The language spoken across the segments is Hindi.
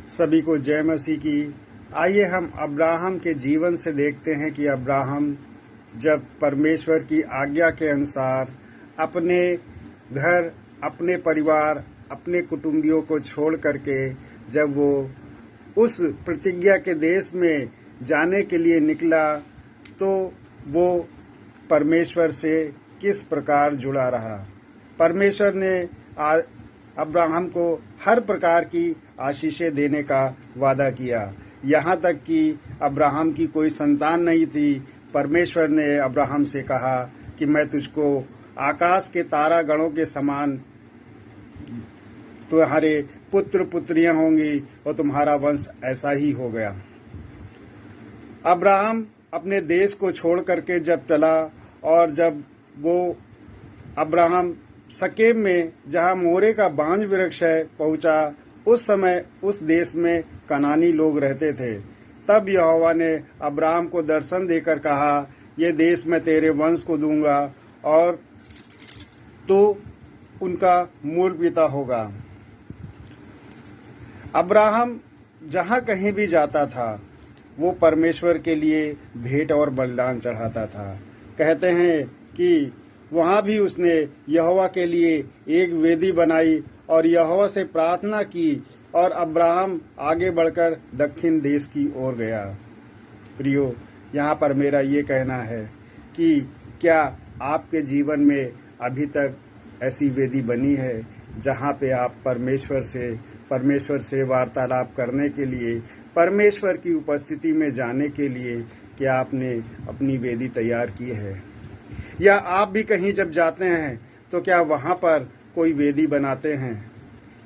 सभी को जय मसीह की। आइए हम अब्राहम के जीवन से देखते हैं कि अब्राहम जब परमेश्वर की आज्ञा के अनुसार अपने घर, अपने परिवार, अपने कुटुंबियों को छोड़ करके जब वो उस प्रतिज्ञा के देश में जाने के लिए निकला, तो वो परमेश्वर से किस प्रकार जुड़ा रहा। परमेश्वर ने अब्राहम को हर प्रकार की आशीषें देने का वादा किया। यहाँ तक कि अब्राहम की कोई संतान नहीं थी। परमेश्वर ने अब्राहम से कहा कि मैं तुझको आकाश के तारागणों के समान तुम्हारे पुत्र पुत्रियां होंगी और तुम्हारा वंश ऐसा ही हो गया। अब्राहम अपने देश को छोड़ करके जब चला, और जब वो अब्राहम शकेम में, जहां मोरे का बांज वृक्ष है, पहुंचा, उस समय उस देश में कनानी लोग रहते थे। तब यहोवा ने अब्राहम को दर्शन देकर कहा, ये देश मैं तेरे वंश को दूंगा और तो उनका मूल पिता होगा। अब्राहम जहां कहीं भी जाता था, वो परमेश्वर के लिए भेंट और बलिदान चढ़ाता था। कहते हैं कि वहां भी उसने यहोवा के लिए एक वेदी बनाई और यहोवा से प्रार्थना की, और अब्राहम आगे बढ़कर दक्षिण देश की ओर गया। प्रियो, यहाँ पर मेरा ये कहना है कि क्या आपके जीवन में अभी तक ऐसी वेदी बनी है जहाँ पे आप परमेश्वर से वार्तालाप करने के लिए, परमेश्वर की उपस्थिति में जाने के लिए क्या आपने अपनी वेदी तैयार की है? या आप भी कहीं जब जाते हैं तो क्या वहाँ पर कोई वेदी बनाते हैं?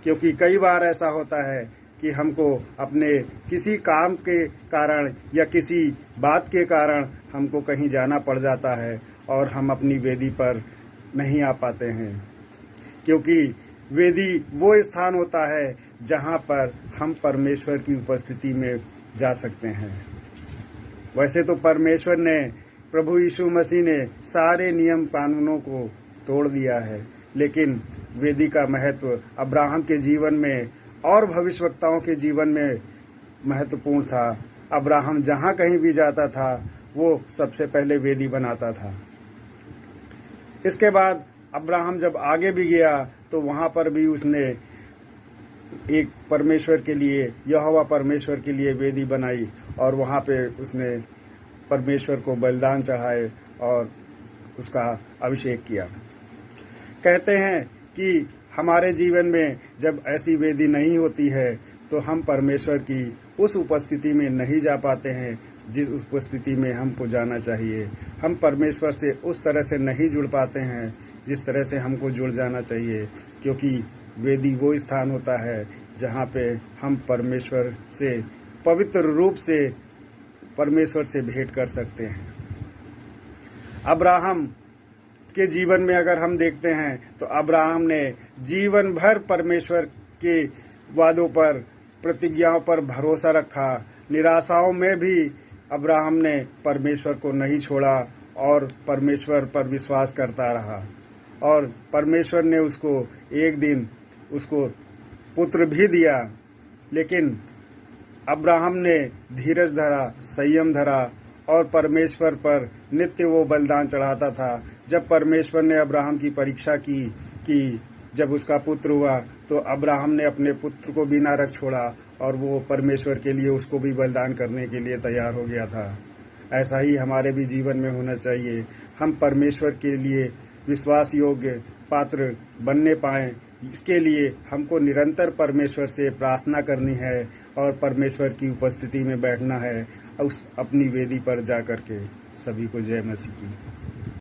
क्योंकि कई बार ऐसा होता है कि हमको अपने किसी काम के कारण या किसी बात के कारण हमको कहीं जाना पड़ जाता है और हम अपनी वेदी पर नहीं आ पाते हैं, क्योंकि वेदी वो स्थान होता है जहाँ पर हम परमेश्वर की उपस्थिति में जा सकते हैं। वैसे तो परमेश्वर ने, प्रभु यीशु मसीह ने सारे नियम कानूनों को तोड़ दिया है, लेकिन वेदी का महत्व अब्राहम के जीवन में और भविष्यवक्ताओं के जीवन में महत्वपूर्ण था। अब्राहम जहाँ कहीं भी जाता था, वो सबसे पहले वेदी बनाता था। इसके बाद अब्राहम जब आगे भी गया तो वहाँ पर भी उसने एक परमेश्वर के लिए, यहोवा परमेश्वर के लिए वेदी बनाई, और वहाँ पे उसने परमेश्वर को बलिदान चढ़ाए और उसका अभिषेक किया। कहते हैं कि हमारे जीवन में जब ऐसी वेदी नहीं होती है तो हम परमेश्वर की उस उपस्थिति में नहीं जा पाते हैं जिस उपस्थिति में हमको जाना चाहिए। हम परमेश्वर से उस तरह से नहीं जुड़ पाते हैं जिस तरह से हमको जुड़ जाना चाहिए, क्योंकि वेदी वो स्थान होता है जहाँ पे हम परमेश्वर से पवित्र रूप से परमेश्वर से भेंट कर सकते हैं। अब्राहम के जीवन में अगर हम देखते हैं तो अब्राहम ने जीवन भर परमेश्वर के वादों पर, प्रतिज्ञाओं पर भरोसा रखा। निराशाओं में भी अब्राहम ने परमेश्वर को नहीं छोड़ा और परमेश्वर पर विश्वास करता रहा, और परमेश्वर ने उसको एक दिन उसको पुत्र भी दिया। लेकिन अब्राहम ने धीरज धरा, संयम धरा और परमेश्वर पर नित्य वो बलिदान चढ़ाता था। जब परमेश्वर ने अब्राहम की परीक्षा की कि जब उसका पुत्र हुआ तो अब्राहम ने अपने पुत्र को भी ना रख छोड़ा और वो परमेश्वर के लिए उसको भी बलिदान करने के लिए तैयार हो गया था। ऐसा ही हमारे भी जीवन में होना चाहिए। हम परमेश्वर के लिए विश्वास योग्य पात्र बनने पाएं, इसके लिए हमको निरंतर परमेश्वर से प्रार्थना करनी है और परमेश्वर की उपस्थिति में बैठना है, उस अपनी वेदी पर जा करके। सभी को जय मसीह की।